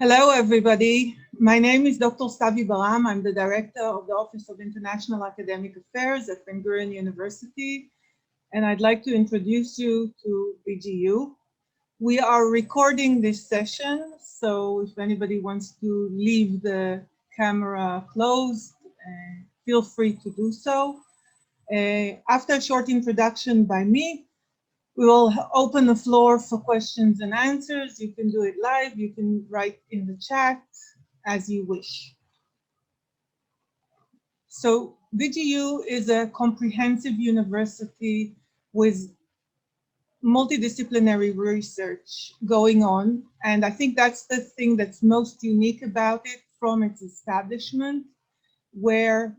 Hello, everybody. My name is Dr. Stavi Baram. I'm the Director of the Office of International Academic Affairs at Ben-Gurion University, and I'd like to introduce you to BGU. We are recording this session, so if anybody wants to leave the camera closed, feel free to do so. After a short introduction by me, we will open the floor for questions and answers. You can do it live, you can write in the chat as you wish. So BGU is a comprehensive university with multidisciplinary research going on. And I think that's the thing that's most unique about it from its establishment, where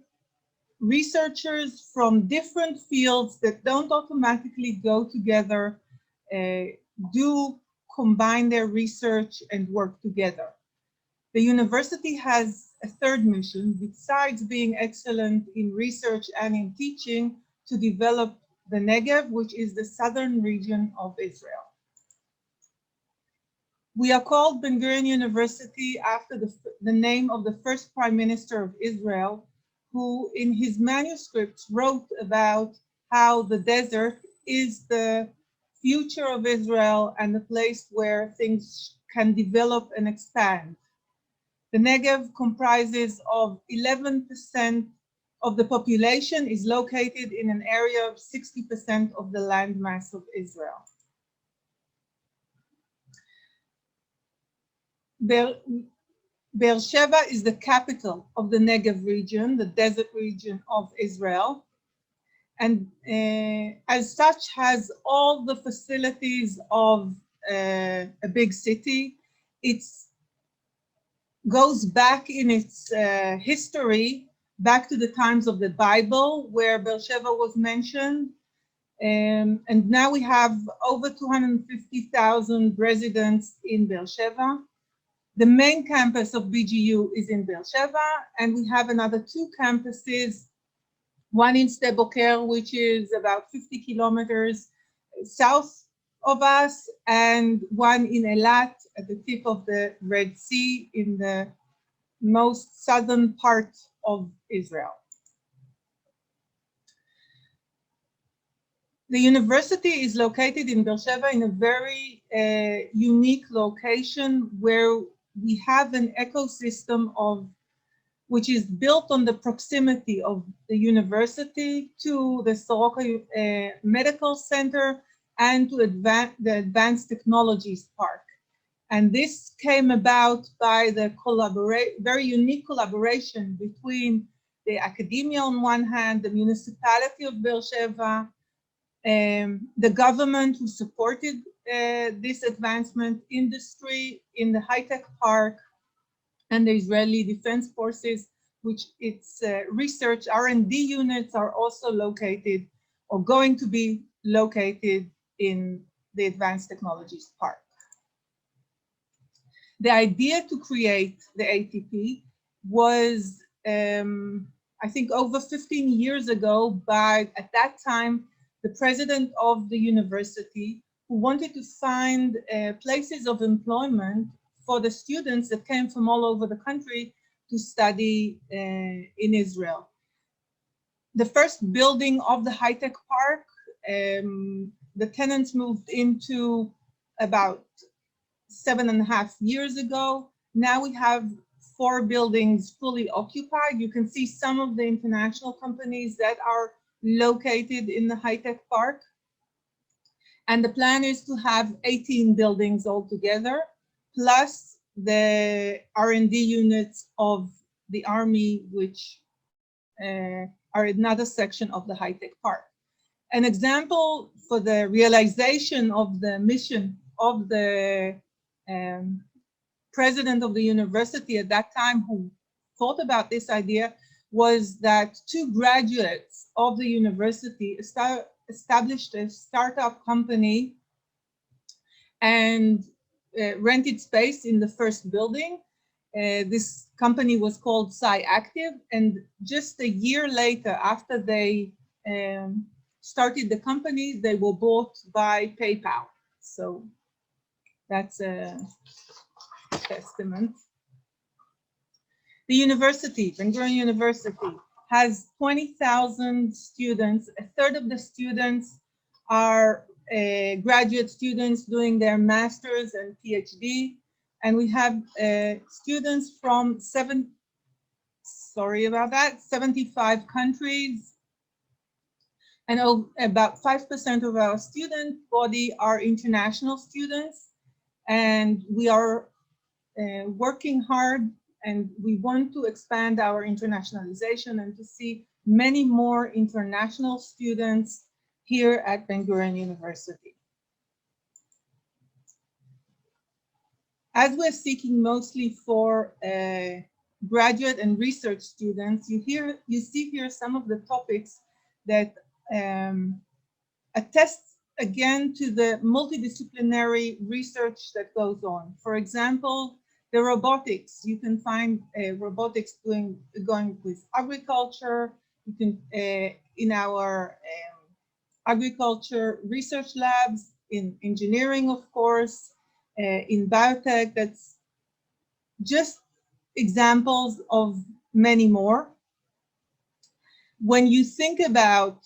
researchers from different fields that don't automatically go together do combine their research and work together. The university has a third mission, besides being excellent in research and in teaching, to develop the Negev, which is the southern region of Israel. We are called Ben-Gurion University after the name of the first Prime Minister of Israel, who in his manuscripts wrote about how the desert is the future of Israel and the place where things can develop and expand. The Negev comprises of 11% of the population, is located in an area of 60% of the landmass of Israel. Beersheba is the capital of the Negev region, the desert region of Israel, and as such has all the facilities of a big city. It goes back in its history, back to the times of the Bible, where Beersheba was mentioned, and now we have over 250,000 residents in Beersheba. The main campus of BGU is in Beersheba, and we have another two campuses, one in Sde Boker, which is about 50 kilometers south of us, and one in Eilat at the tip of the Red Sea in the most southern part of Israel. The university is located in Beersheba in a very unique location where we have an ecosystem which is built on the proximity of the university to the Soroka Medical Center and to the Advanced Technologies Park. And this came about by the very unique collaboration between the academia on one hand, the municipality of Beersheba, the government who supported this advancement, industry in the high-tech park, and the Israeli Defense Forces, which its research R&D units are also located or going to be located in the Advanced Technologies Park. The idea to create the ATP was, I think, over 15 years ago by, at that time, the president of the university, who wanted to find places of employment for the students that came from all over the country to study in Israel. The first building of the high-tech park, the tenants moved into about 7.5 years ago. Now we have 4 buildings fully occupied. You can see some of the international companies that are located in the high-tech park. And the plan is to have 18 buildings altogether, plus the R&D units of the Army, which are another section of the high-tech park. An example for the realization of the mission of the president of the university at that time, who thought about this idea, was that 2 graduates of the university established a startup company and rented space in the first building. This company was called SciActive, and just a year later, after they started the company, they were bought by PayPal. So that's testament. The university, Ben-Gurion University, has 20,000 students. A third of the students are graduate students doing their master's and PhD. And we have students from 75 countries. And about 5% of our student body are international students. And we are working hard, and we want to expand our internationalization and to see many more international students here at Ben-Gurion University. As we're seeking mostly for graduate and research students, you see here some of the topics that attest again to the multidisciplinary research that goes on. For example, the robotics. You can find robotics going with agriculture. You can in our agriculture research labs, in engineering, of course, in biotech. That's just examples of many more. When you think about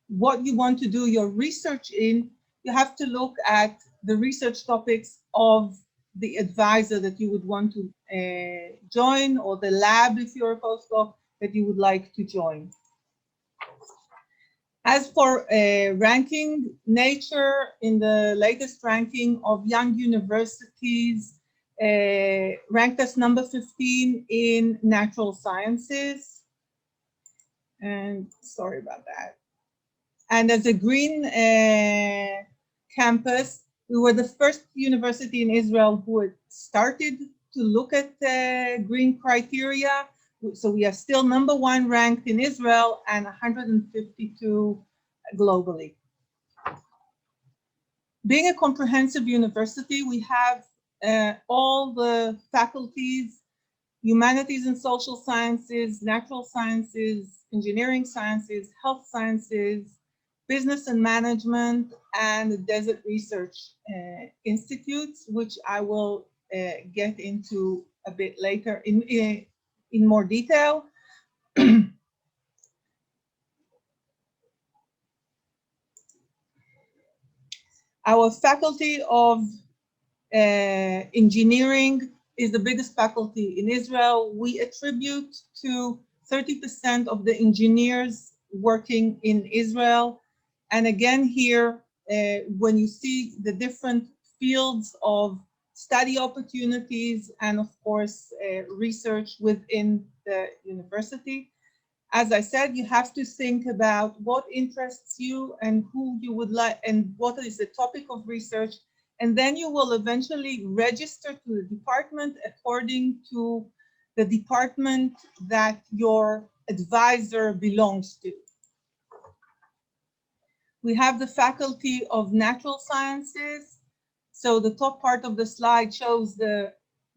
what you want to do your research in, you have to look at the research topics of the advisor that you would want to join, or the lab, if you're a postdoc, that you would like to join. As for ranking, Nature, in the latest ranking of young universities, ranked us number 15 in natural sciences. And sorry about that. And as a green campus, we were the first university in Israel who had started to look at green criteria. So we are still number 1 ranked in Israel and 152 globally. Being a comprehensive university, we have all the faculties: humanities and social sciences, natural sciences, engineering sciences, health sciences, business and management, and the Desert Research Institutes, which I will get into a bit later in more detail. Our faculty of engineering is the biggest faculty in Israel. We attribute to 30% of the engineers working in Israel. And again here, when you see the different fields of study opportunities and of course research within the university, as I said, you have to think about what interests you and who you would like and what is the topic of research. And then you will eventually register to the department according to the department that your advisor belongs to. We have the Faculty of Natural Sciences. So the top part of the slide shows the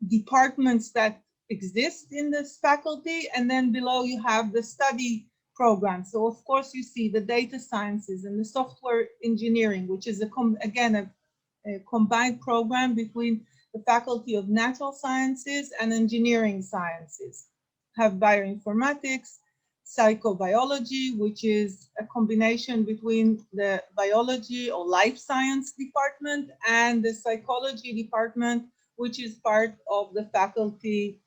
departments that exist in this faculty, and then below you have the study program. So of course you see the data sciences and the software engineering, which is again a combined program between the Faculty of Natural Sciences and Engineering Sciences. Have bioinformatics, psychobiology, which is a combination between the biology or life science department and the psychology department, which is part of the Faculty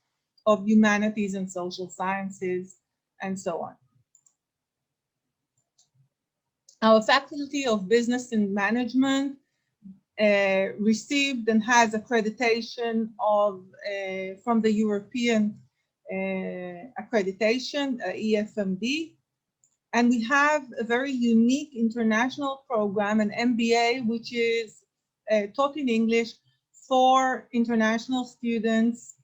of Humanities and Social Sciences, and so on. Our Faculty of Business and Management received and has accreditation of from the European accreditation, EFMD. And we have a very unique international program, an MBA, which is taught in English for international students,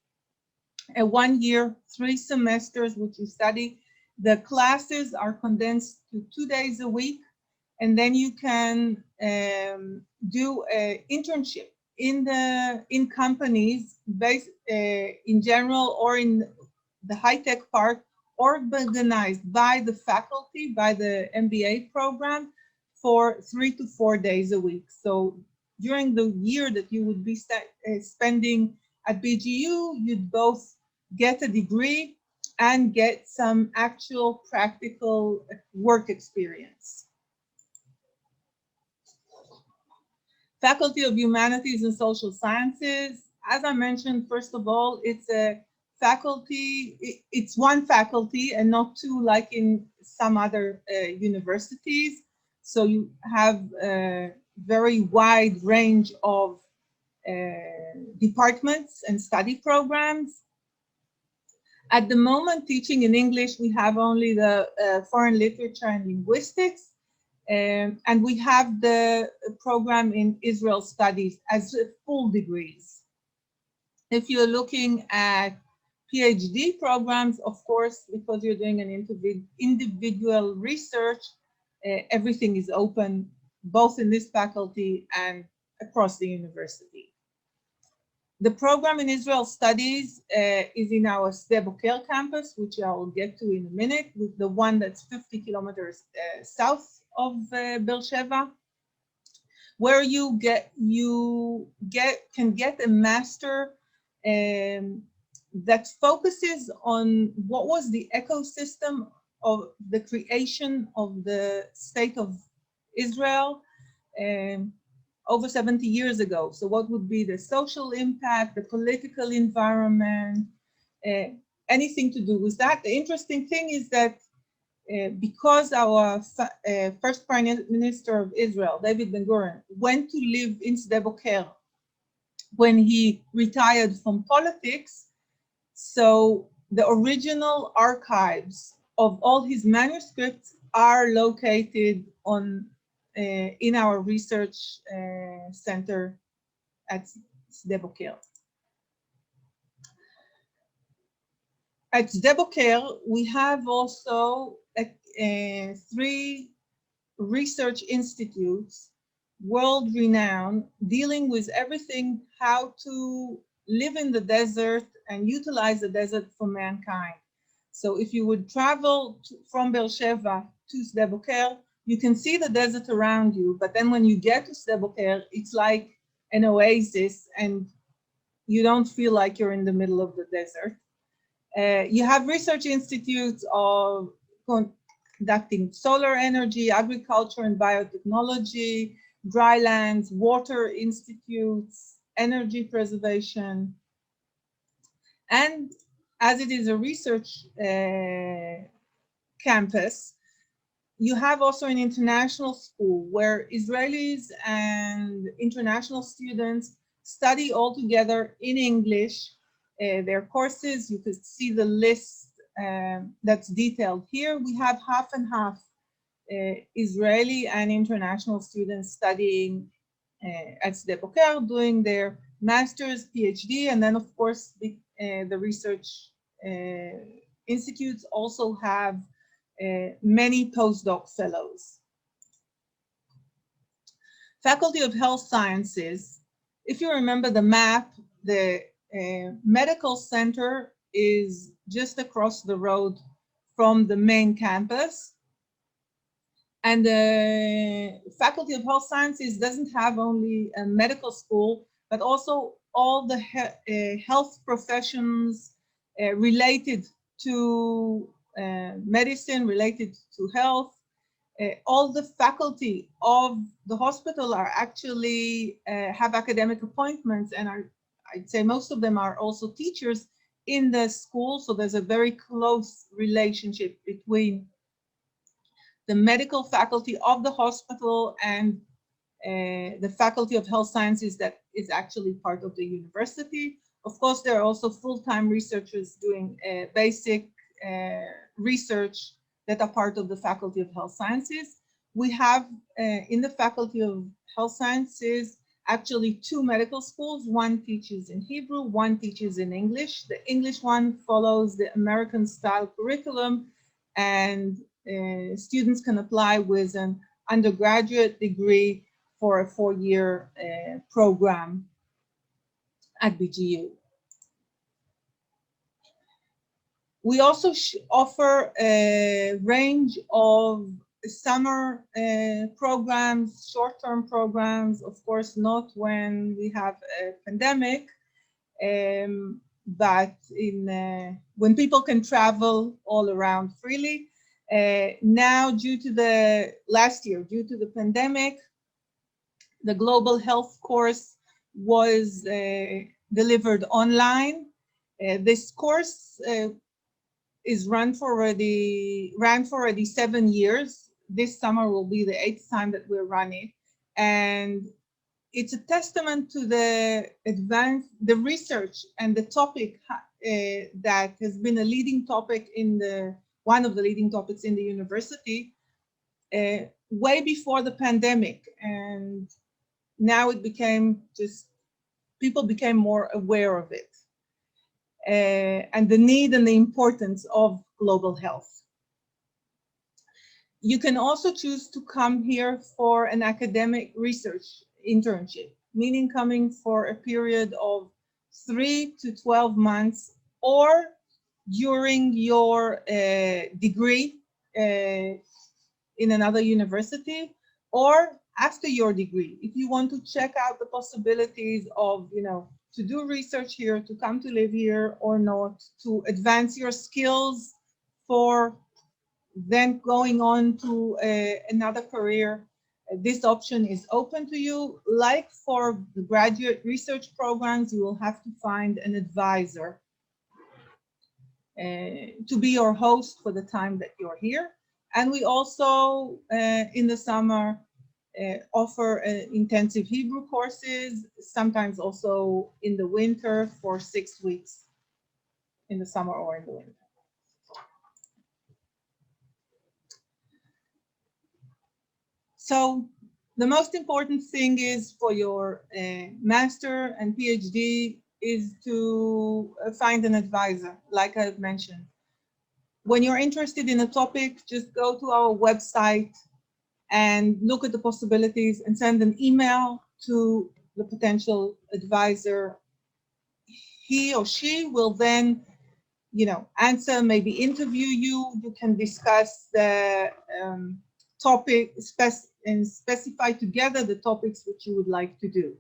a 1 year, 3 semesters, which you study. The classes are condensed to 2 days a week, and then you can do an internship in companies based in general or in the high-tech part, organized by the faculty, by the MBA program, for 3 to 4 days a week. So during the year that you would be spending at BGU, you'd both get a degree and get some actual practical work experience. Faculty of Humanities and Social Sciences, as I mentioned, first of all, it's a faculty, it's one faculty and not two like in some other universities. So you have a very wide range of departments and study programs. At the moment, teaching in English, we have only the foreign literature and linguistics. And we have the program in Israel Studies as full degrees. If you're looking at PhD programs, of course, because you're doing an individual research, everything is open, both in this faculty and across the university. The program in Israel Studies is in our Sde Boker campus, which I will get to in a minute, with the one that's 50 kilometers south of Beersheba, where you can get a master that focuses on what was the ecosystem of the creation of the state of Israel over 70 years ago. So what would be the social impact, the political environment, anything to do with that. The interesting thing is that because our first Prime Minister of Israel, David Ben-Gurion, went to live in Sde Boker when he retired from politics, so the original archives of all his manuscripts are located on in our research center at Sde Boker. At Sde Boker, we have also 3 research institutes, world-renowned, dealing with everything how to live in the desert and utilize the desert for mankind. So if you would travel from Beersheba to Sde Boker, you can see the desert around you, but then when you get to Sde Boker, it's like an oasis and you don't feel like you're in the middle of the desert. You have research institutes of conducting solar energy, agriculture and biotechnology, drylands, water institutes, energy preservation. And as it is a research campus, you have also an international school where Israelis and international students study all together in English. Their courses, you could see the list that's detailed here. We have half and half Israeli and international students studying at Sde Boker, doing their master's, PhD, and then of course the research institutes also have many postdoc fellows. Faculty of Health Sciences, if you remember the map, the medical center is just across the road from the main campus. And the Faculty of Health Sciences doesn't have only a medical school, but also all the health professions related to medicine, related to health. All the faculty of the hospital are actually have academic appointments, and I'd say most of them are also teachers in the school. So there's a very close relationship between the medical faculty of the hospital and the Faculty of Health Sciences that is actually part of the university. Of course, there are also full-time researchers doing basic research that are part of the Faculty of Health Sciences. We have in the Faculty of Health Sciences actually 2 medical schools. One teaches in Hebrew, one teaches in English. The English one follows the American style curriculum, and students can apply with an undergraduate degree for a 4-year program at BGU. We also offer a range of summer programs, short-term programs, of course, not when we have a pandemic, but when people can travel all around freely. Now, due to due to the pandemic, the global health course was delivered online. This course is ran for already 7 years. This summer will be the 8th time that we're running, and it's a testament to the research and the topic that has been a leading topic one of the leading topics in the university way before the pandemic, and now it became people became more aware of it. And the need and the importance of global health. You can also choose to come here for an academic research internship, meaning coming for a period of 3 to 12 months, or during your degree in another university, or after your degree, if you want to check out the possibilities of, to do research here, to come to live here or not, to advance your skills for then going on to another career. This option is open to you. Like for the graduate research programs, you will have to find an advisor to be your host for the time that you're here. And we also, in the summer, offer intensive Hebrew courses, sometimes also in the winter for 6 weeks, in the summer or in the winter. So the most important thing is for your master and PhD is to find an advisor, like I've mentioned. When you're interested in a topic, just go to our website and look at the possibilities and send an email to the potential advisor. He or she will then, answer, maybe interview you. You can discuss the topic and specify together the topics which you would like to do.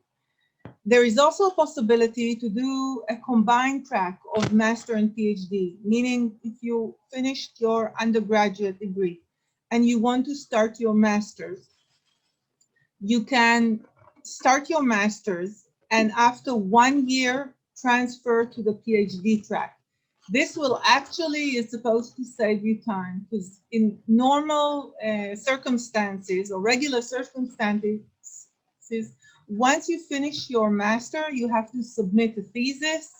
There is also a possibility to do a combined track of master and PhD, meaning if you finished your undergraduate degree and you want to start your master's, you can start your master's and after 1 year transfer to the PhD track. This will actually is supposed to save you time, because in normal circumstances or regular circumstances, once you finish your master, you have to submit a thesis,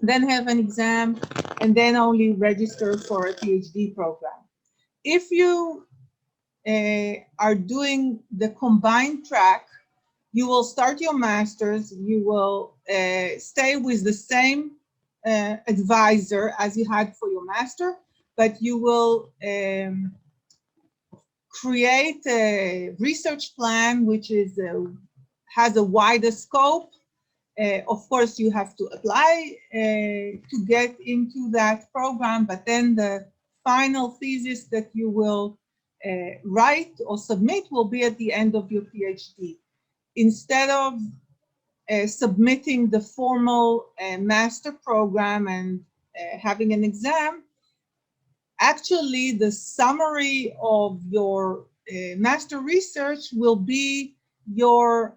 then have an exam, and then only register for a PhD program. If you are doing the combined track, you will start your master's, you will stay with the same advisor as you had for your master, but you will create a research plan which is has a wider scope. Of course, you have to apply to get into that program, but then the final thesis that you will write or submit will be at the end of your PhD. Instead of submitting the formal master program and having an exam, actually the summary of your master research will be your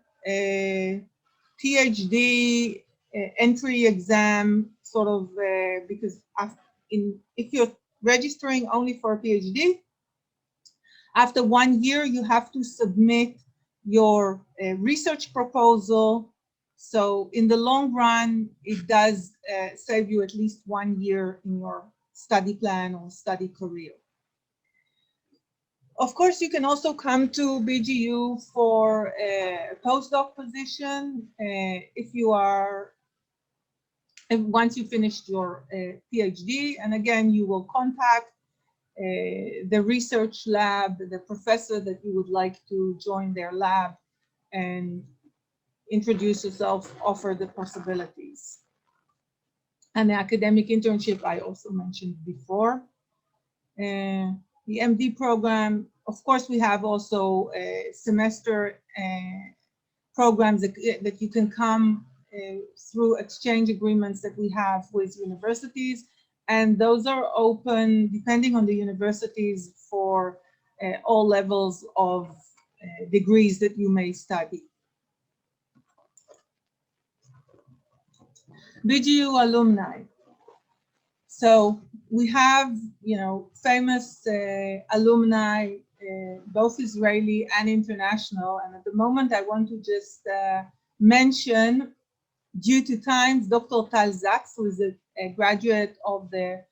PhD entry exam, sort of, because if you're registering only for a PhD, after 1 year you have to submit your research proposal. So in the long run, it does save you at least 1 year in your study plan or study career. Of course, you can also come to BGU for a postdoc position if you are, once you finished your PhD, and again, you will contact the research lab, the professor that you would like to join their lab, and introduce yourself, offer the possibilities. And the academic internship I also mentioned before. the MD program. Of course, we have also semester programs that you can come through exchange agreements that we have with universities. And those are open, depending on the universities, for all levels of degrees that you may study. BGU alumni. So we have, famous alumni, both Israeli and international. And at the moment, I want to just mention, due to time, Dr. Tal Zaks, who is a graduate of the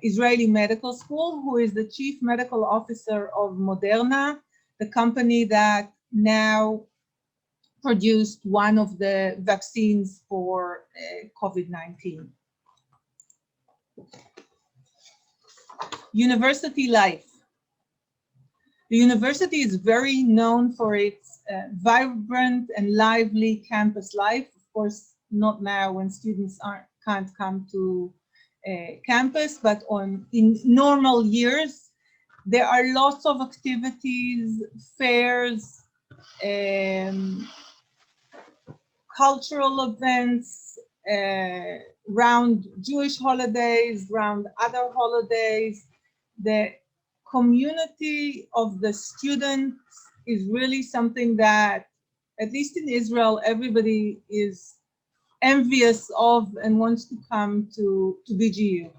Israeli Medical School, who is the Chief Medical Officer of Moderna, the company that now produced one of the vaccines for COVID-19. University life. The university is very known for its vibrant and lively campus life. Of course, not now when students can't come to campus, but in normal years, there are lots of activities, fairs, cultural events, around Jewish holidays, around other holidays. The community of the students is really something that, at least in Israel, everybody is envious of and wants to come to BGU.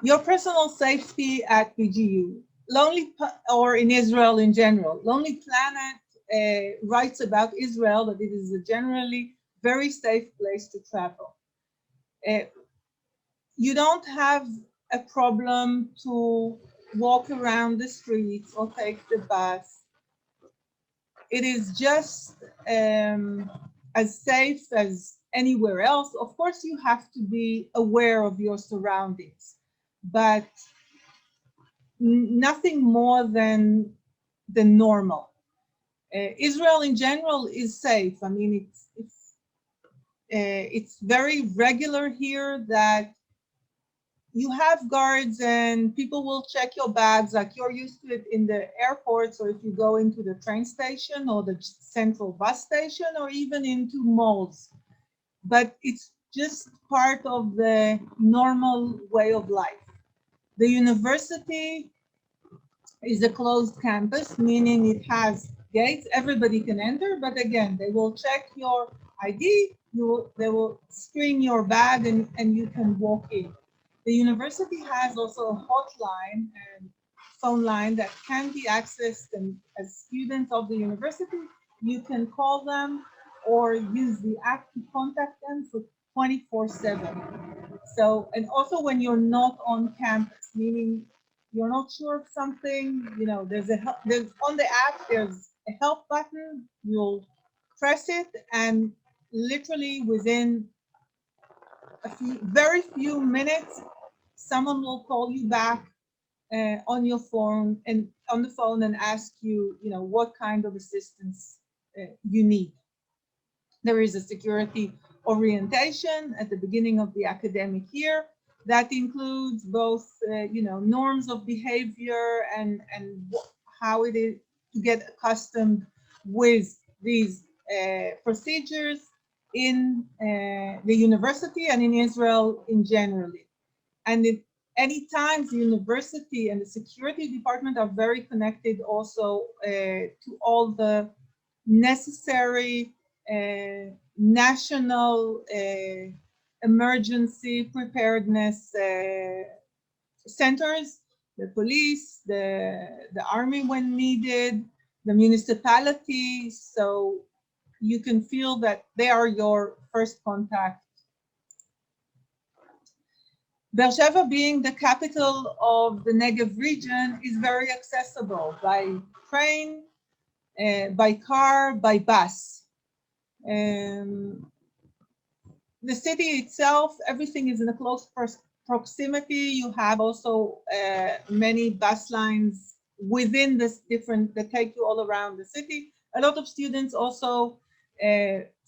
Your personal safety at BGU. Or in Israel in general. Lonely Planet writes about Israel that it is a generally very safe place to travel. You don't have a problem to walk around the streets or take the bus. It is just as safe as anywhere else. Of course, you have to be aware of your surroundings, but nothing more than the normal. Israel in general is safe. I mean, it's very regular here that you have guards and people will check your bags like you're used to it in the airports, or if you go into the train station or the central bus station or even into malls. But it's just part of the normal way of life. The university is a closed campus, meaning it has gates, everybody can enter, but again, they will check your ID, they will screen your bag and you can walk in. The university has also a hotline and phone line that can be accessed, and as students of the university, you can call them or use the app to contact them for 24/7. So, and also when you're not on campus, meaning you're not sure of something, there's on the app, there's a help button, you'll press it, and literally within very few minutes, someone will call you back on your phone and on the phone and ask you, what kind of assistance you need. There is a security orientation at the beginning of the academic year that includes both, norms of behavior and how it is to get accustomed with these procedures in the university and in Israel in generally. And at any times, the university and the security department are very connected also to all the necessary national emergency preparedness centers, the police, the army when needed, the municipality, so you can feel that they are your first contact. Beersheva, being the capital of the Negev region, is very accessible by train, by car, by bus. The city itself, everything is in a close proximity. You have also many bus lines within this that take you all around the city. A lot of students also,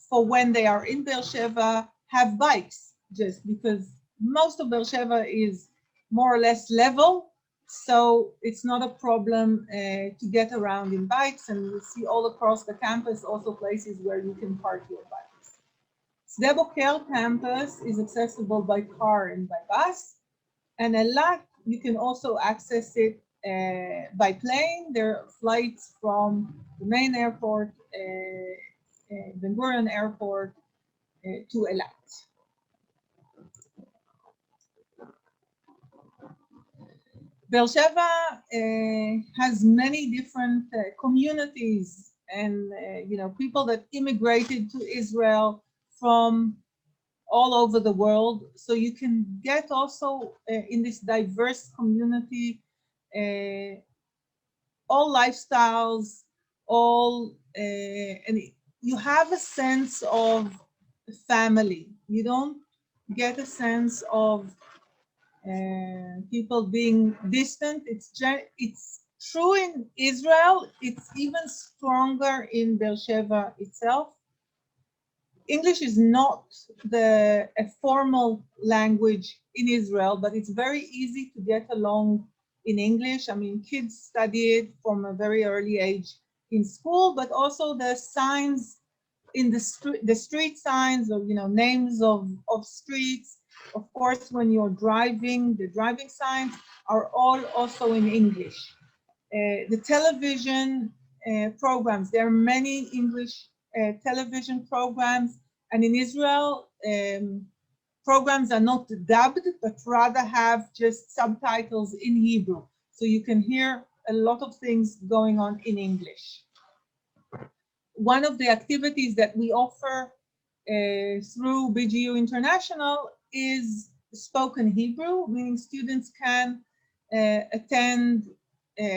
for when they are in Beersheva, have bikes, just because most of Beersheba is more or less level, so it's not a problem to get around in bikes, and you see all across the campus also places where you can park your bikes. Sde Boker campus is accessible by car and by bus, and Eilat, you can also access it by plane. There are flights from the main airport, Ben Gurion Airport, to Eilat. Beersheba has many different communities and people that immigrated to Israel from all over the world. So you can get also in this diverse community all lifestyles, and you have a sense of family. You don't get a sense of people being distant. It's true in Israel. It's even stronger in Beersheba itself. English is not a formal language in Israel, but it's very easy to get along in English. I mean, kids study it from a very early age in school, but also the signs in the street signs, or names of streets. Of course, when you're driving, the driving signs are all also in English. The television programs, there are many English television programs, and in Israel, programs are not dubbed, but rather have just subtitles in Hebrew. So you can hear a lot of things going on in English. One of the activities that we offer through BGU International is spoken Hebrew, meaning students can attend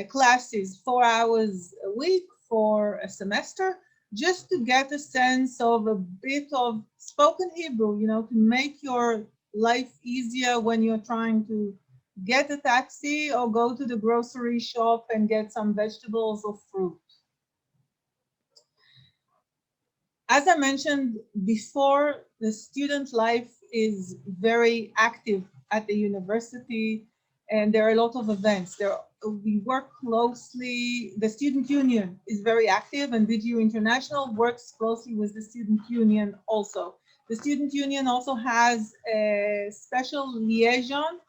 classes 4 hours a week for a semester, just to get a sense of a bit of spoken Hebrew, to make your life easier when you're trying to get a taxi or go to the grocery shop and get some vegetables or fruit. As I mentioned before, the student life is very active at the university, and there are a lot of events. We work closely. The student union is very active, and BGU International works closely with the student union also. The student union also has a special liaison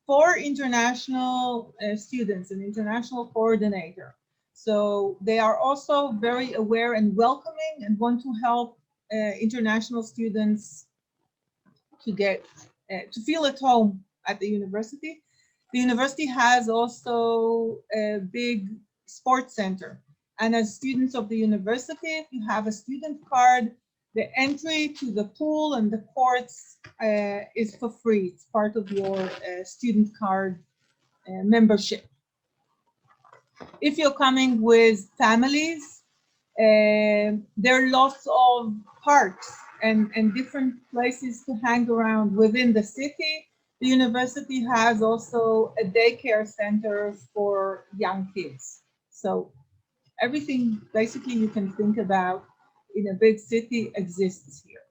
for international students, an international coordinator. So they are also very aware and welcoming and want to help international students to feel at home at the university. The university has also a big sports center. And as students of the university, if you have a student card, the entry to the pool and the courts is for free. It's part of your student card membership. If you're coming with families, there are lots of parks and different places to hang around within the city. The university has also a daycare center for young kids. So everything basically you can think about in a big city exists here.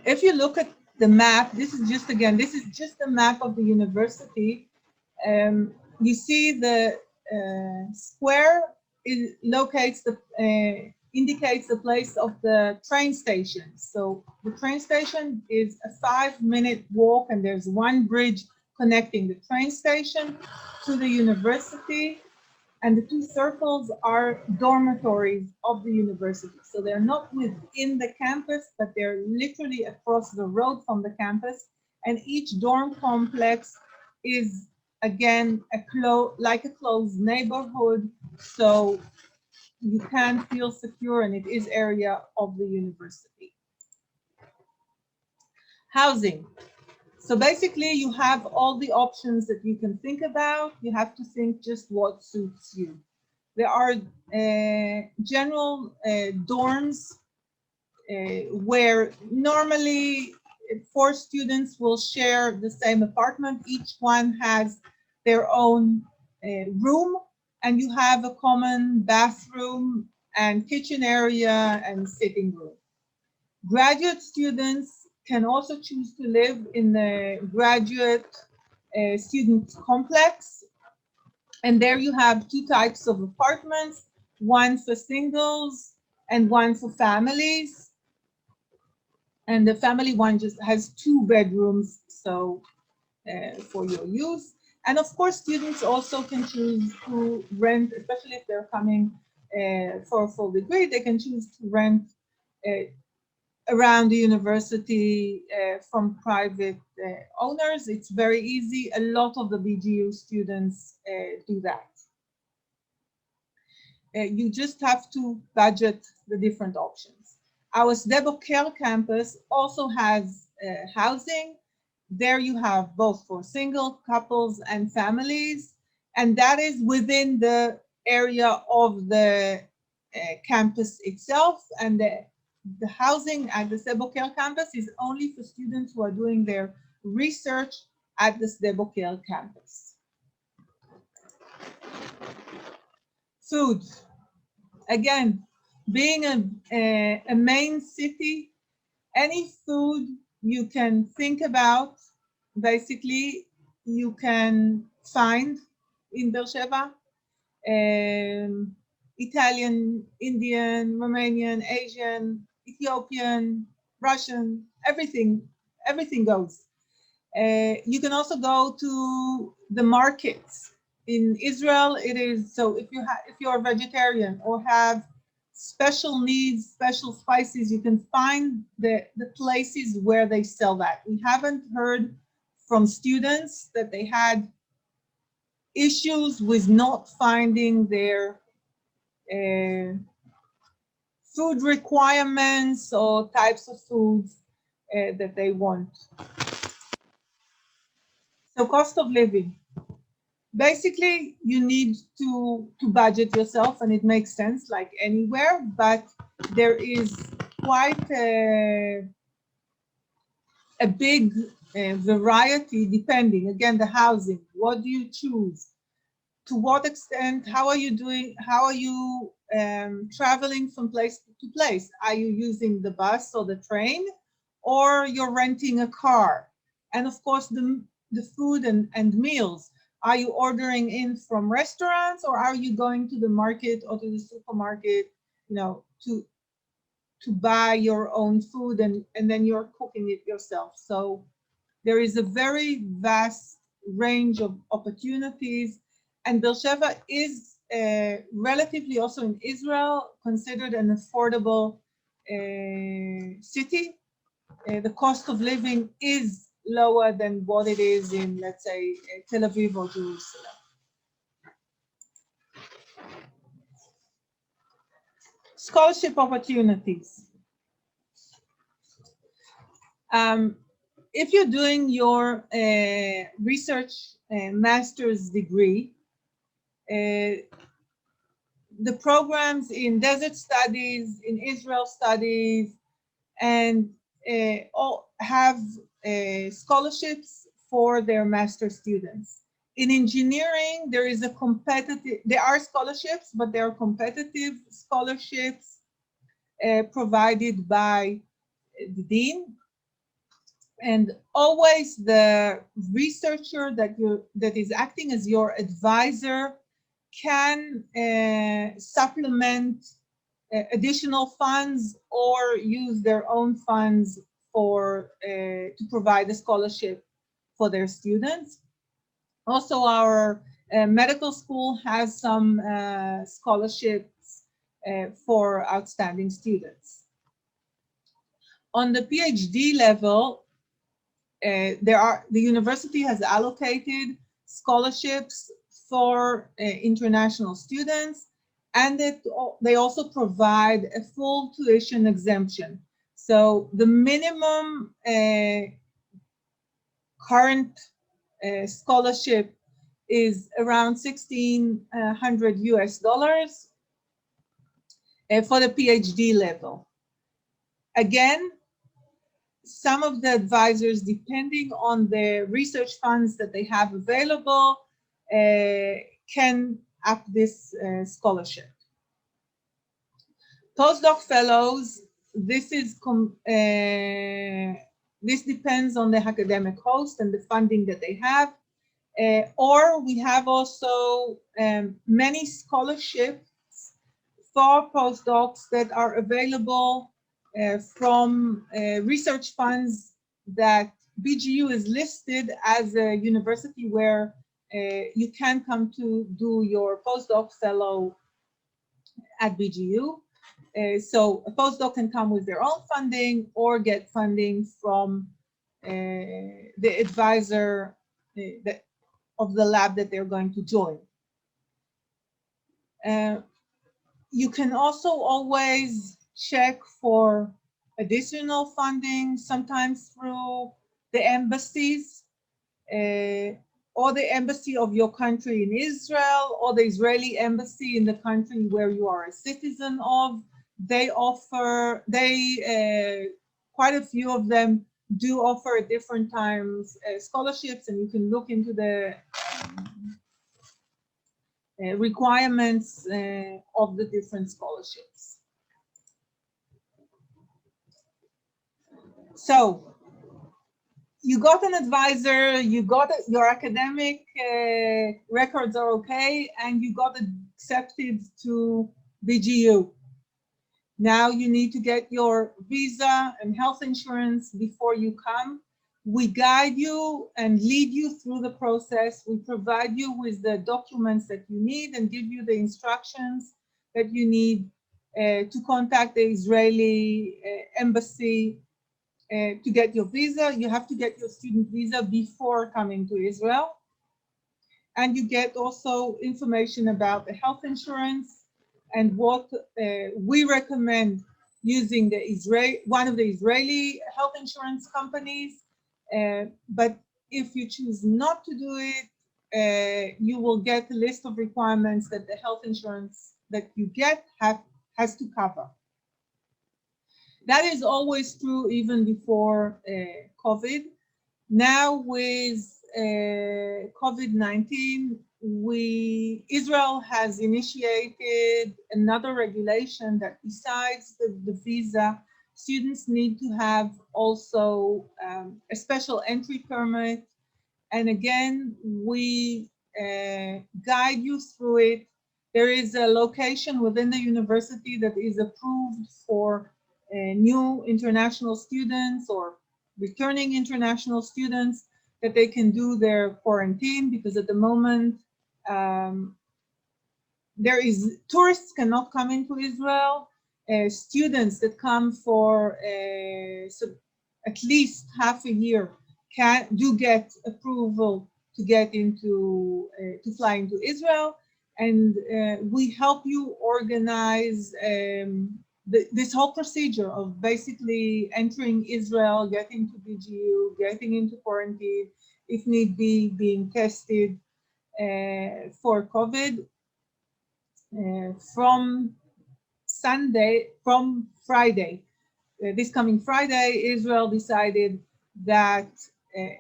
If you look at the map, this is just a map of the university. You see the square indicates the place of the train station. So the train station is a 5-minute walk, and there's one bridge connecting the train station to the university. And the 2 circles are dormitories of the university. So they're not within the campus, but they're literally across the road from the campus. And each dorm complex is, again, like a closed neighborhood. So you can feel secure, and it is area of the university. Housing. So basically, you have all the options that you can think about. You have to think just what suits you. There are general dorms where normally 4 students will share the same apartment. Each one has their own room, and you have a common bathroom and kitchen area and sitting room. Graduate students can also choose to live in the graduate student complex. And there you have two types of apartments, one for singles and one for families. And the family one just has 2 bedrooms, so for your use. And of course, students also can choose to rent, especially if they're coming for a full degree, they can choose to rent around the university from private owners. It's very easy. A lot of the BGU students do that. You just have to budget the different options. Our Sde Boker campus also has housing. There you have both for single couples and families, and that is within the area of the campus itself. And the housing at the Sde Boker campus is only for students who are doing their research at the Sde Boker campus. Food. Again, being a main city, any food you can think about, basically, you can find in Beersheba. Italian, Indian, Romanian, Asian, Ethiopian, Russian, everything goes. You can also go to the markets. In Israel, it is so if you're a vegetarian or have special needs, special spices, you can find the places where they sell that. We haven't heard from students that they had issues with not finding their food requirements or types of foods that they want. So cost of living. Basically, you need to budget yourself, and it makes sense like anywhere, but there is quite a big variety depending, again, the housing. What do you choose? To what extent? How are you doing? How are you traveling from place to place? Are you using the bus or the train, or you're renting a car? And of course, the food and meals. Are you ordering in from restaurants, or are you going to the market or to the supermarket, to buy your own food and then you're cooking it yourself? So there is a very vast range of opportunities, and Beersheba is relatively also in Israel considered an affordable city. The cost of living is lower than what it is in, let's say, Tel Aviv or Jerusalem. Scholarship opportunities. If you're doing your research master's degree, the programs in desert studies, in Israel studies, and all have scholarships for their master students. In engineering, there are scholarships, but there are competitive scholarships provided by the dean. And always the researcher that is acting as your advisor can supplement additional funds or use their own funds to provide a scholarship for their students. Also, our medical school has some scholarships for outstanding students. On the PhD level, the university has allocated scholarships for international students, and they also provide a full tuition exemption. So the minimum current scholarship is around $1,600 US for the PhD level. Again, some of the advisors, depending on the research funds that they have available, can up this scholarship. Postdoc fellows, this is This depends on the academic host and the funding that they have. Or we have also many scholarships for postdocs that are available from research funds that BGU is listed as a university where you can come to do your postdoc fellow at BGU. So a postdoc can come with their own funding or get funding from the advisor of the lab that they're going to join. You can also always check for additional funding, sometimes through the embassies or the embassy of your country in Israel or the Israeli embassy in the country where you are a citizen of. They offer, quite a few of them do offer at different times scholarships, and you can look into the requirements of the different scholarships. So you got an advisor, you got your academic records are okay, and you got accepted to BGU. Now you need to get your visa and health insurance before you come. We guide you and lead you through the process. We provide you with the documents that you need and give you the instructions that you need to contact the Israeli embassy to get your visa. You have to get your student visa before coming to Israel. And you get also information about the health insurance and what we recommend using one of the Israeli health insurance companies. But if you choose not to do it, you will get a list of requirements that the health insurance that you get has to cover. That is always true even before COVID. Now with COVID-19, Israel has initiated another regulation that besides the visa, students need to have also a special entry permit. And again, we guide you through it. There is a location within the university that is approved for new international students or returning international students, that they can do their quarantine, because at the moment tourists cannot come into Israel. Students that come for at least half a year do get approval to get into to fly into Israel, and we help you organize this whole procedure of basically entering Israel, getting to BGU, getting into quarantine, if need be, being tested for COVID. From Friday, this coming Friday, Israel decided that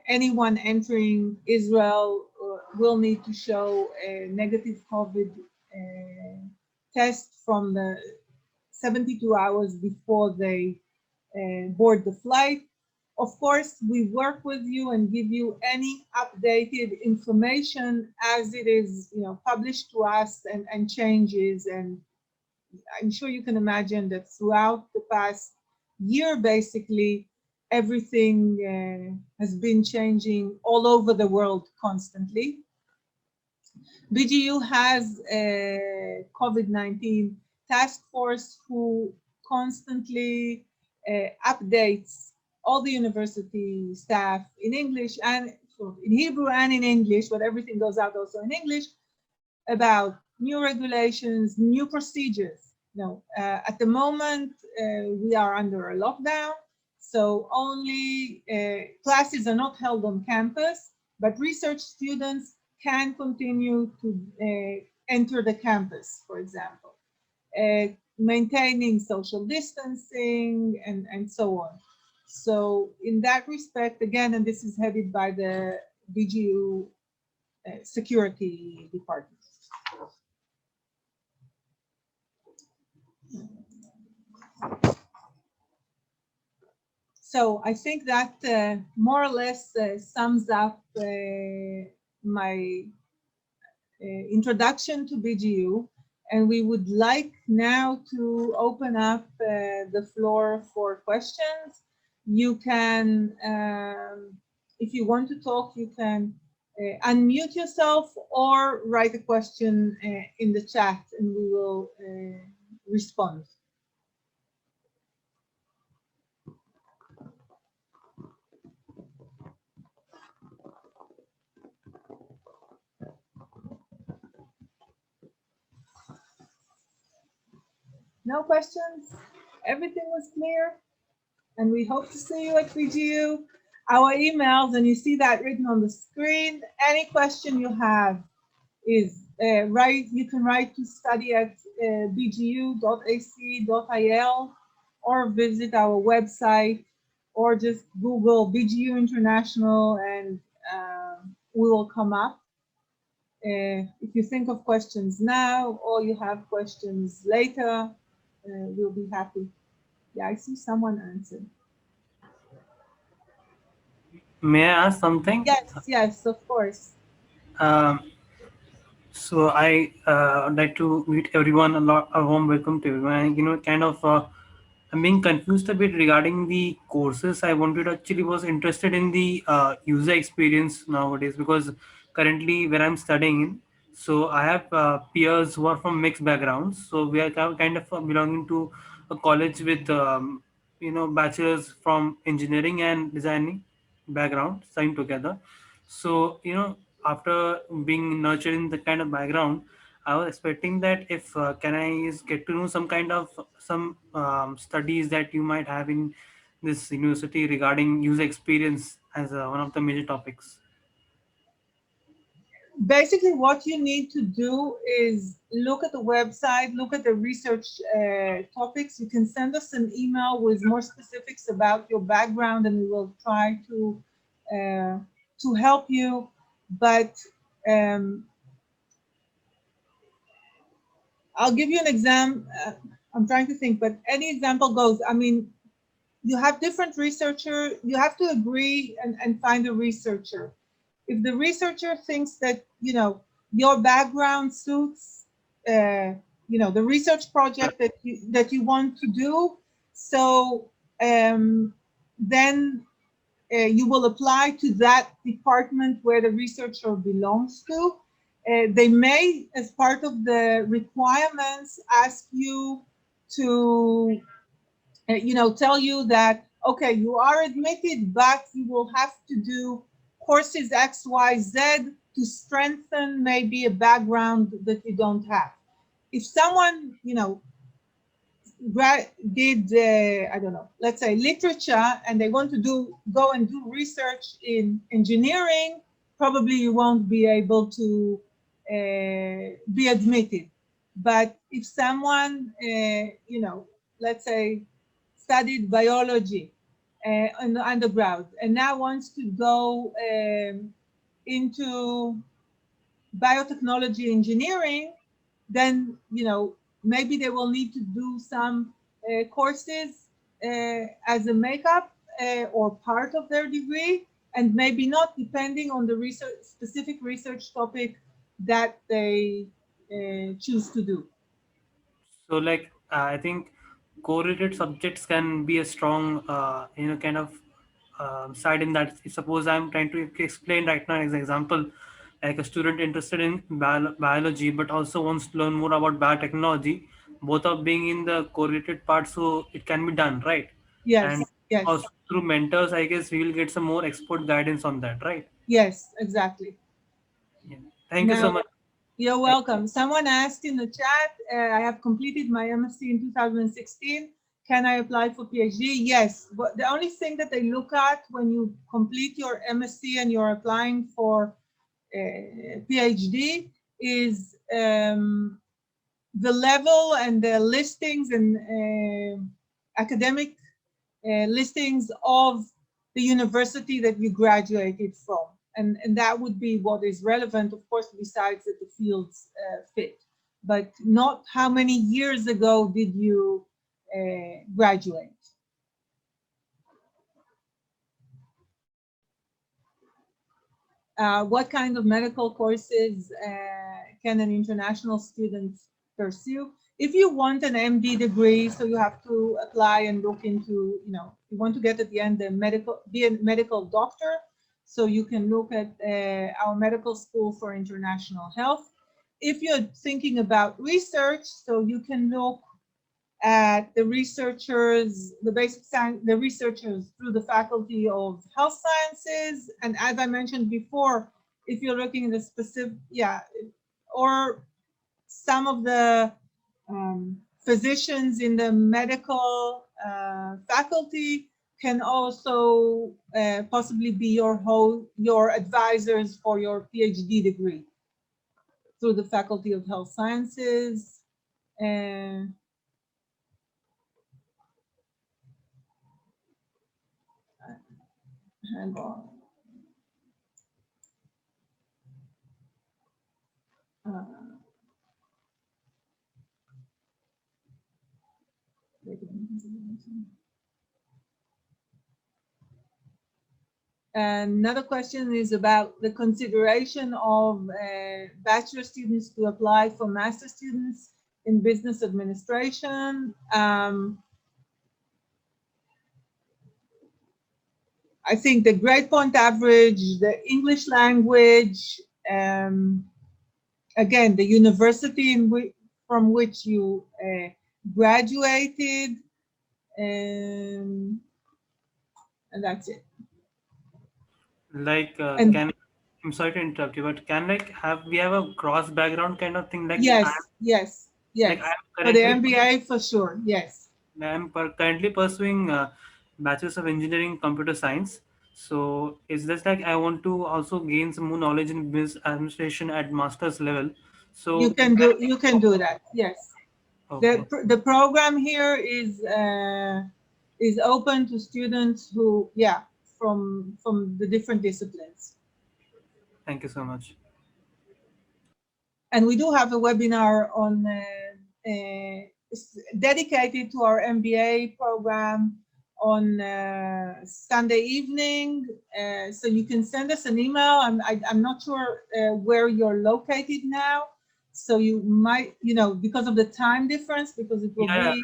anyone entering Israel will need to show a negative COVID test from the 72 hours before they board the flight. Of course, we work with you and give you any updated information as it is, published to us and changes. And I'm sure you can imagine that throughout the past year, basically, everything has been changing all over the world constantly. BGU has a COVID-19 task force who constantly updates all the university staff in English and in Hebrew and in English, but everything goes out also in English, about new regulations, new procedures. At the moment, we are under a lockdown, so only classes are not held on campus, but research students can continue to enter the campus, for example, maintaining social distancing and so on. So in that respect, again, and this is headed by the BGU security department. So I think that more or less sums up my introduction to BGU, and we would like now to open up the floor for questions. You can, if you want to talk, you can unmute yourself or write a question in the chat, and we will respond. No questions? Everything was clear? And we hope to see you at BGU. Our emails, and you see that written on the screen. Any question you have is you can write to study at bgu.ac.il or visit our website or just Google BGU International and we will come up. If you think of questions now or you have questions later, we'll be happy. Yeah, I see someone answered. May I ask something? Yes, of course. Um, so I would like to meet everyone a warm welcome to everyone. Kind of I'm being confused a bit regarding the courses. I wanted actually was interested in the user experience nowadays because currently where I'm studying in, so I have peers who are from mixed backgrounds. So we are kind of belonging to a college with bachelors from engineering and designing background studying together. So after being nurtured in the kind of background, I was expecting that if can I is get to know some kind of some studies that you might have in this university regarding user experience as one of the major topics. Basically, what you need to do is look at the website, look at the research topics. You can send us an email with more specifics about your background, and we will try to help you. But I'll give you an example. I'm trying to think, but any example goes. I mean, you have different researcher. You have to agree and find a researcher. If the researcher thinks that your background suits the research project that you want to do, so then you will apply to that department where the researcher belongs to. They may, as part of the requirements, ask you to tell you that, okay, you are admitted, but you will have to do courses X, Y, Z to strengthen maybe a background that you don't have. If someone, did, I don't know, let's say literature, and they want to go and do research in engineering, probably you won't be able to be admitted. But if someone, let's say studied biology in the undergrad and now wants to go into biotechnology engineering, then maybe they will need to do some courses as a makeup or part of their degree, and maybe not, depending on the specific research topic that they choose to do. So like I think correlated subjects can be a strong kind of side in that. Suppose I'm trying to explain right now as an example, like a student interested in biology but also wants to learn more about biotechnology, both of being in the correlated part, so it can be done, right? And Yes, yes, also through mentors, I guess we will get some more expert guidance on that, right? yes, exactly. Yeah. Thank you so Now, much. you're welcome. Someone asked in the chat, I have completed my MSc in 2016. Can I apply for PhD? Yes, but the only thing that they look at when you complete your MSc and you're applying for PhD is the level and the listings and academic listings of the university that you graduated from. And that would be what is relevant, of course, besides that the fields fit, but not how many years ago did you graduate. What kind of medical courses can an international student pursue? If you want an MD degree, so you have to apply and look into, you want to get at the end be a medical doctor, so you can look at our medical school for international health. If you're thinking about research, so you can look at the researchers, the researchers through the Faculty of Health Sciences. And as I mentioned before, if you're looking at the specific, or some of the physicians in the medical faculty can also possibly be your advisors for your PhD degree through the Faculty of Health Sciences. And hang on. Another question is about the consideration of bachelor students to apply for master students in business administration. I think the grade point average, the English language, again, the university from which you graduated, and that's it. Like, I'm sorry to interrupt you, but can we have a cross background kind of thing? Like, yes. Like For the MBA, for sure, yes. I'm currently pursuing Bachelor's of Engineering Computer Science. So it's just like I want to also gain some more knowledge in business administration at master's level. So you can do that. Yes. Okay. The program here is open to students who, from the different disciplines. Thank you so much. And we do have a webinar on dedicated to our MBA program on Sunday evening. So you can send us an email. I'm not sure where you're located now. So you might, because of the time difference, because it will be.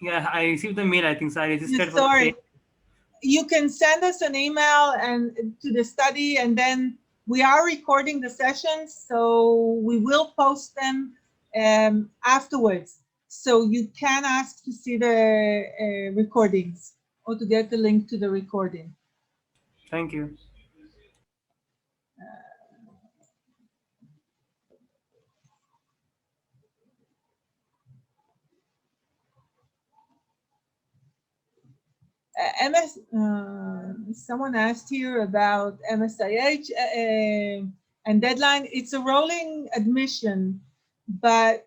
I received the mail. I think so. I registered. Sorry. You can send us an email and to the study, and then we are recording the sessions, so we will post them afterwards. So you can ask to see the recordings or to get the link to the recording. Thank you. Someone asked here about MSIH and deadline. It's a rolling admission, but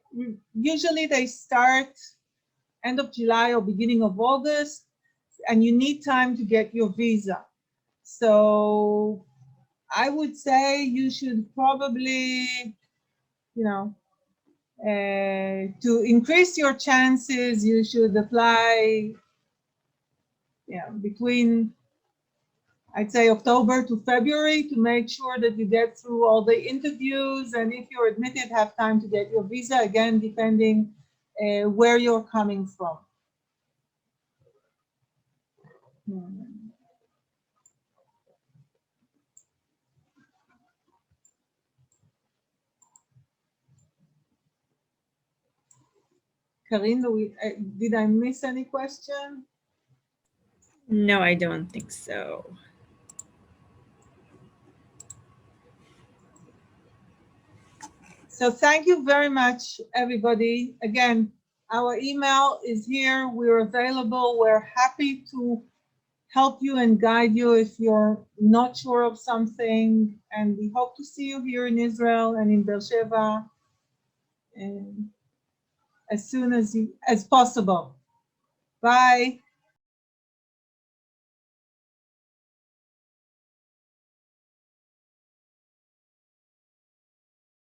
usually they start end of July or beginning of August, and you need time to get your visa. So I would say you should probably, to increase your chances, you should apply between, I'd say, October to February to make sure that you get through all the interviews. And if you're admitted, have time to get your visa, again, depending where you're coming from. Karin, did I miss any question? No, I don't think so. So thank you very much, everybody. Again, our email is here. We're available. We're happy to help you and guide you if you're not sure of something. And we hope to see you here in Israel and in Beersheba as soon as possible. Bye.